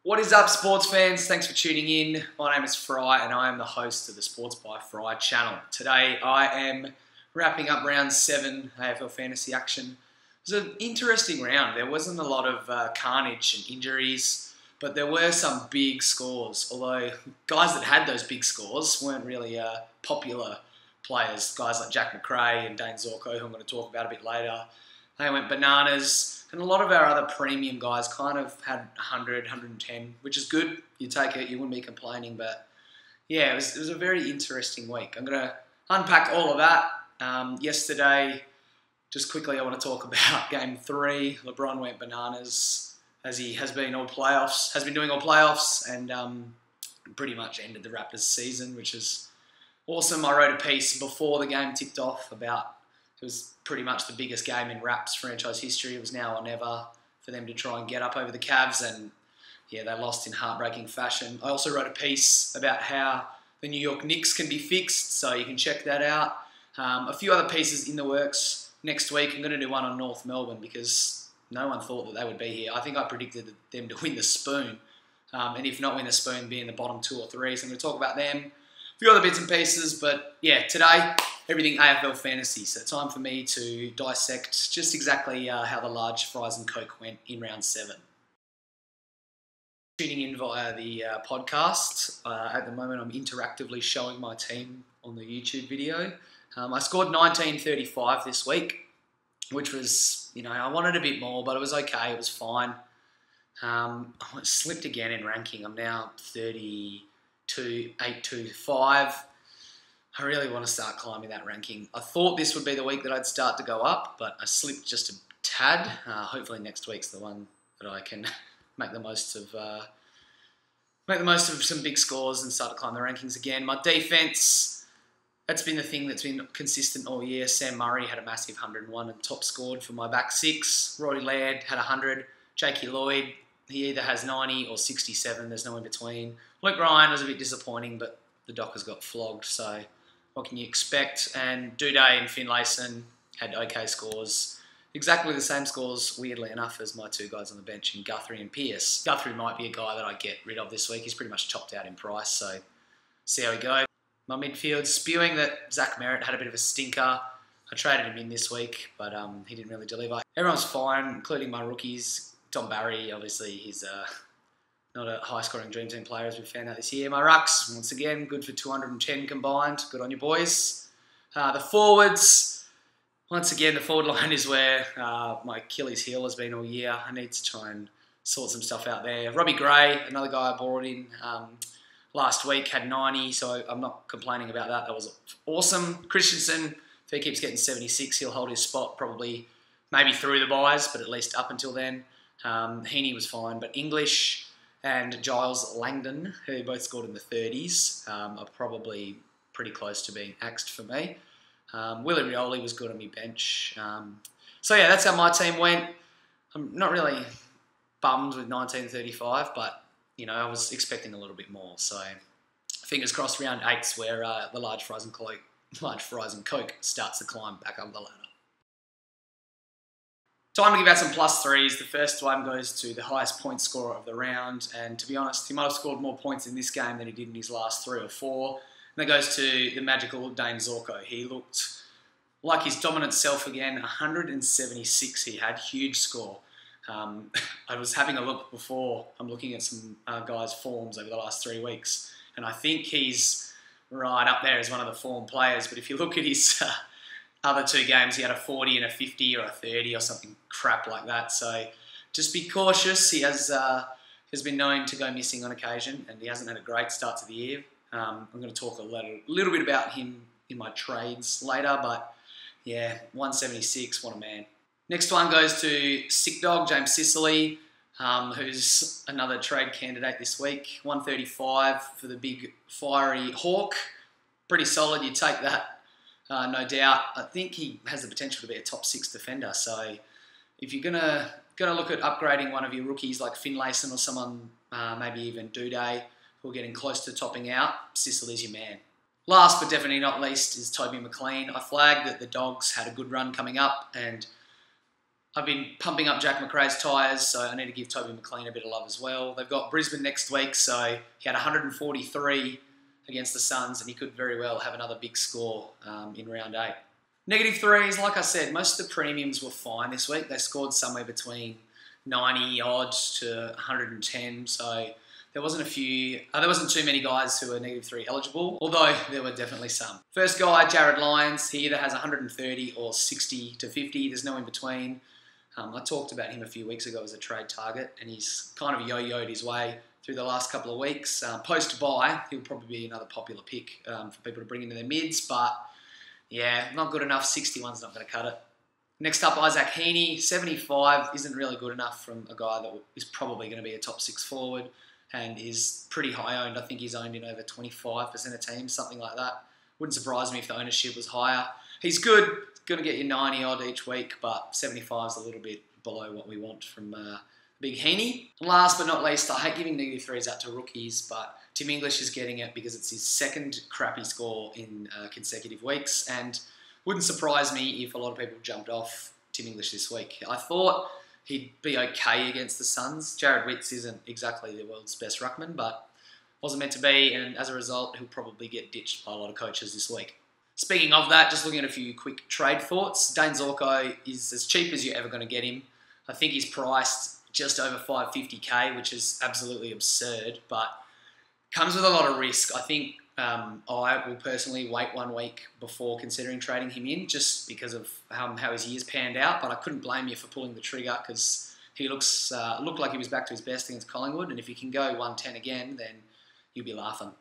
What is up, sports fans? Thanks for tuning in. My name is Fry and I am the host of the Sports by Fry channel. Today I am wrapping up round 7 AFL fantasy action. It was an interesting round. There wasn't a lot of carnage and injuries, but there were some big scores. Although guys that had those big scores weren't really popular players. Guys like Jack McRae and Dane Zorko, who I'm going to talk about a bit later. They went bananas. And a lot of our other premium guys kind of had 100, 110, which is good. You take it, you wouldn't be complaining. But yeah, it was a very interesting week. I'm going to unpack all of that. Yesterday, just quickly, I want to talk about Game 3. LeBron went bananas as he has been doing all playoffs, and pretty much ended the Raptors season, which is awesome. I wrote a piece before the game tipped off about it was pretty much the biggest game in Raps franchise history. It was now or never for them to try and get up over the Cavs, and yeah, they lost in heartbreaking fashion. I also wrote a piece about how the New York Knicks can be fixed, so you can check that out. A few other pieces in the works next week. I'm going to do one on North Melbourne because no one thought that they would be here. I think I predicted them to win the Spoon, and if not win the Spoon, be in the bottom 2 or 3. So I'm going to talk about them. A few other bits and pieces, but yeah, today, everything AFL fantasy. So time for me to dissect just exactly how the large fries and Coke went in round 7. Tuning in via the podcast. At the moment, I'm interactively showing my team on the YouTube video. I scored 1935 this week, which was, I wanted a bit more, but it was okay. It was fine. I slipped again in ranking. I'm now 32,825. I really want to start climbing that ranking. I thought this would be the week that I'd start to go up, but I slipped just a tad. Hopefully next week's the one that I can make the most of some big scores and start to climb the rankings again. My defense, that's been the thing that's been consistent all year. Sam Murray had a massive 101 and top scored for my back 6. Rory Laird had 100. Jakey Lloyd, he either has 90 or 67. There's no in between. Luke Ryan was a bit disappointing, but the Dockers got flogged, so what can you expect? And Duday and Finlayson had okay scores. Exactly the same scores, weirdly enough, as my 2 guys on the bench in Guthrie and Pearce. Guthrie might be a guy that I get rid of this week. He's pretty much chopped out in price, so see how we go. My midfield, spewing that Zach Merritt had a bit of a stinker. I traded him in this week, but he didn't really deliver. Everyone's fine, including my rookies. Tom Barry, obviously, he's not a high-scoring Dream Team player, as we found out this year. My rucks, once again, good for 210 combined. Good on you, boys. The forwards, once again, the forward line is where my Achilles heel has been all year. I need to try and sort some stuff out there. Robbie Gray, another guy I brought in last week, had 90, so I'm not complaining about that. That was awesome. Christensen, if he keeps getting 76, he'll hold his spot probably maybe through the buys, but at least up until then. Heaney was fine, but English and Giles Langdon, who both scored in the 30s, are probably pretty close to being axed for me. Willie Rioli was good on my bench. So yeah, that's how my team went. I'm not really bummed with 1935, but I was expecting a little bit more. So fingers crossed, round 8's where the large fries and Coke starts to climb back up the ladder. Time to give out some +3s. The first one goes to the highest point scorer of the round, and to be honest, he might have scored more points in this game than he did in his last 3 or 4. And that goes to the magical Dane Zorko. He looked like his dominant self again. 176 he had, huge score. I was having a look before. I'm looking at some guys' forms over the last 3 weeks, and I think he's right up there as one of the form players. But if you look at his other 2 games, he had a 40 and a 50 or a 30 or something crap like that. So just be cautious. He has been known to go missing on occasion, and he hasn't had a great start to the year. I'm going to talk a little bit about him in my trades later, but yeah, 176, what a man. Next one goes to Sick Dog, James Sicily, who's another trade candidate this week. 135 for the big fiery Hawk. Pretty solid, you take that. No doubt. I think he has the potential to be a top 6 defender. So if you're gonna look at upgrading one of your rookies like Finlayson or someone, maybe even Duday, who are getting close to topping out, Sicily's your man. Last but definitely not least is Toby McLean. I flagged that the Dogs had a good run coming up, and I've been pumping up Jack Macrae's tyres, so I need to give Toby McLean a bit of love as well. They've got Brisbane next week, so he had 143 against the Suns, and he could very well have another big score in round 8. Negative threes, like I said, most of the premiums were fine this week. They scored somewhere between 90 odd to 110, so there wasn't too many guys who were negative 3 eligible, although there were definitely some. First guy, Jared Lyons, he either has 130 or 60 to 50. There's no in between. I talked about him a few weeks ago as a trade target, and he's kind of yo-yoed his way through the last couple of weeks. Post-buy, he'll probably be another popular pick for people to bring into their mids, but yeah, not good enough. 61's not going to cut it. Next up, Isaac Heaney. 75 isn't really good enough from a guy that is probably going to be a top 6 forward and is pretty high owned. I think he's owned in over 25% of teams, something like that. Wouldn't surprise me if the ownership was higher. He's good, going to get you 90 odd each week, but 75 is a little bit below what we want from Big Heaney. And last but not least, I hate giving negative 3s out to rookies, but Tim English is getting it because it's his second crappy score in consecutive weeks, and wouldn't surprise me if a lot of people jumped off Tim English this week. I thought he'd be okay against the Suns. Jared Witts isn't exactly the world's best ruckman, but wasn't meant to be, and as a result, he'll probably get ditched by a lot of coaches this week. Speaking of that, just looking at a few quick trade thoughts. Dane Zorko is as cheap as you're ever going to get him. I think he's priced just over 550k, which is absolutely absurd, but comes with a lot of risk. I think I will personally wait 1 week before considering trading him in, just because of how his year's panned out. But I couldn't blame you for pulling the trigger, because he looked like he was back to his best against Collingwood, and if he can go 110 again, then you'll be laughing.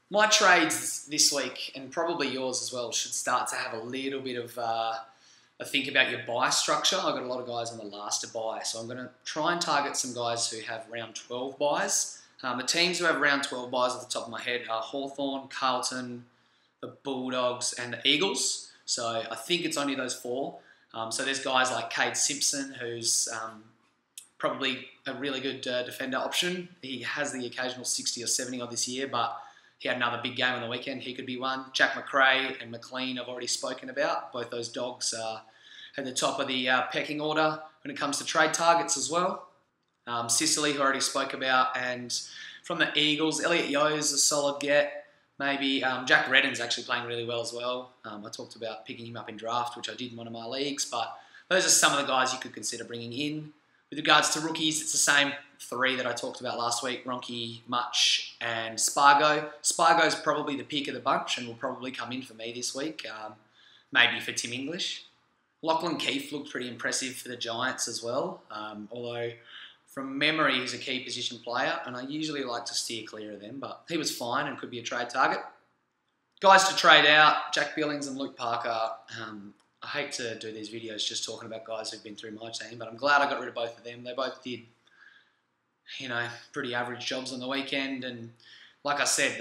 My trades this week, and probably yours as well, should start to have a little bit of a think about your buy structure. I've got a lot of guys on the last to buy, so I'm going to try and target some guys who have round 12 buys. The teams who have round 12 buys at the top of my head are Hawthorn, Carlton, the Bulldogs, and the Eagles. So I think it's only those 4. So there's guys like Cade Simpson, who's probably a really good defender option. He has the occasional 60 or 70 odd this year, but he had another big game on the weekend. He could be one. Jack Macrae and McLean I've already spoken about. Both those dogs are at the top of the pecking order when it comes to trade targets as well. Sicily, who I already spoke about, and from the Eagles, Elliot Yeo's a solid get. Maybe Jack Redden's actually playing really well as well. I talked about picking him up in draft, which I did in one of my leagues, but those are some of the guys you could consider bringing in. With regards to rookies, it's the same 3 that I talked about last week: Ronke, Much, and Spargo. Spargo's probably the pick of the bunch and will probably come in for me this week, maybe for Tim English. Lachlan Keefe looked pretty impressive for the Giants as well, although from memory, he's a key position player, and I usually like to steer clear of them, but he was fine and could be a trade target. Guys to trade out, Jack Billings and Luke Parker. I hate to do these videos just talking about guys who've been through my team, but I'm glad I got rid of both of them. They both did, pretty average jobs on the weekend, and like I said,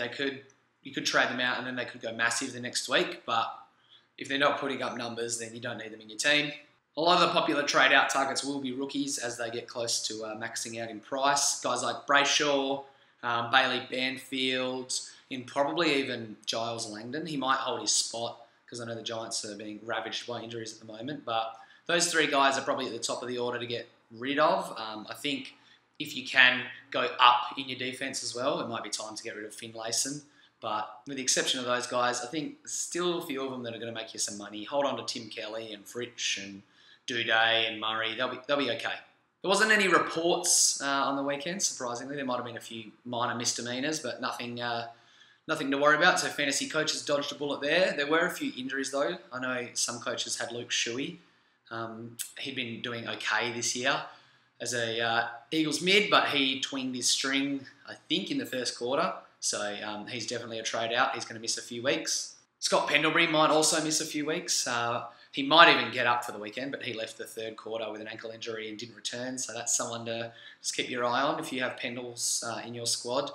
you could trade them out and then they could go massive the next week, but if they're not putting up numbers, then you don't need them in your team. A lot of the popular trade-out targets will be rookies as they get close to maxing out in price. Guys like Brayshaw, Bailey Banfield, and probably even Giles Langdon. He might hold his spot because I know the Giants are being ravaged by injuries at the moment. But those 3 guys are probably at the top of the order to get rid of. I think if you can go up in your defence as well, it might be time to get rid of Finlayson. But with the exception of those guys, I think still a few of them that are going to make you some money. Hold on to Tim Kelly and Fritsch and Duday and Murray. They'll be okay. There wasn't any reports on the weekend, surprisingly. There might have been a few minor misdemeanours, but nothing to worry about. So fantasy coaches dodged a bullet there. There were a few injuries though. I know some coaches had Luke Shuey. He'd been doing okay this year as a Eagles mid, but he twinged his string, I think, in the first quarter. So he's definitely a trade out. He's going to miss a few weeks. Scott Pendlebury might also miss a few weeks. He might even get up for the weekend, but he left the 3rd quarter with an ankle injury and didn't return. So that's someone to just keep your eye on if you have Pendles in your squad.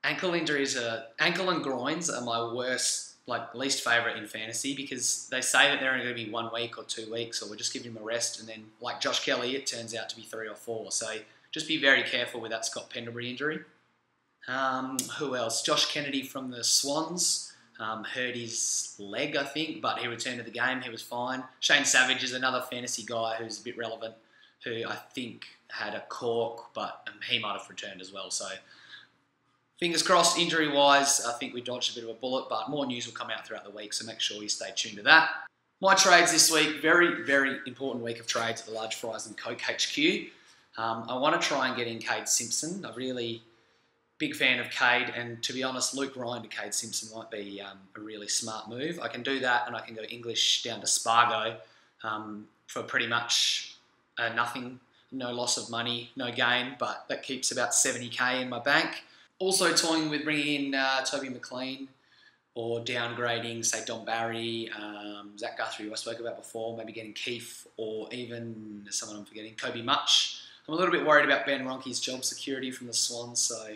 Ankle and groins are my worst, least favourite in fantasy, because they say that they're only going to be 1 week or 2 weeks, or we're just giving him a rest. And then, like Josh Kelly, it turns out to be 3 or 4. So just be very careful with that Scott Pendlebury injury. Who else? Josh Kennedy from the Swans. hurt his leg, I think, but he returned to the game. He was fine. Shane Savage is another fantasy guy who's a bit relevant, who I think had a cork, but he might have returned as well. So fingers crossed, injury-wise, I think we dodged a bit of a bullet, but more news will come out throughout the week, so make sure you stay tuned to that. My trades this week, very, very important week of trades at the Large Fries and Coke HQ. I want to try and get in Cade Simpson. I'm really big fan of Cade, and to be honest, Luke Ryan to Cade Simpson might be a really smart move. I can do that, and I can go English down to Spargo for pretty much nothing, no loss of money, no gain, but that keeps about 70k in my bank. Also toying with bringing in Toby McLean, or downgrading, say, Don Barry, Zach Guthrie, who I spoke about before, maybe getting Keith, or even someone I'm forgetting, Kobe Much. I'm a little bit worried about Ben Ronke's job security from the Swans, so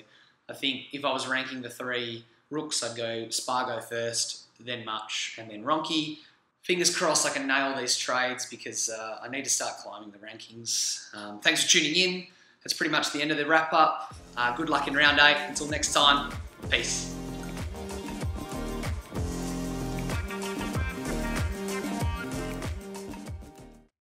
I think if I was ranking the three rooks, I'd go Spargo first, then Much, and then Ronke. Fingers crossed I can nail these trades because I need to start climbing the rankings. Thanks for tuning in. That's pretty much the end of the wrap-up. Good luck in round 8. Until next time, peace.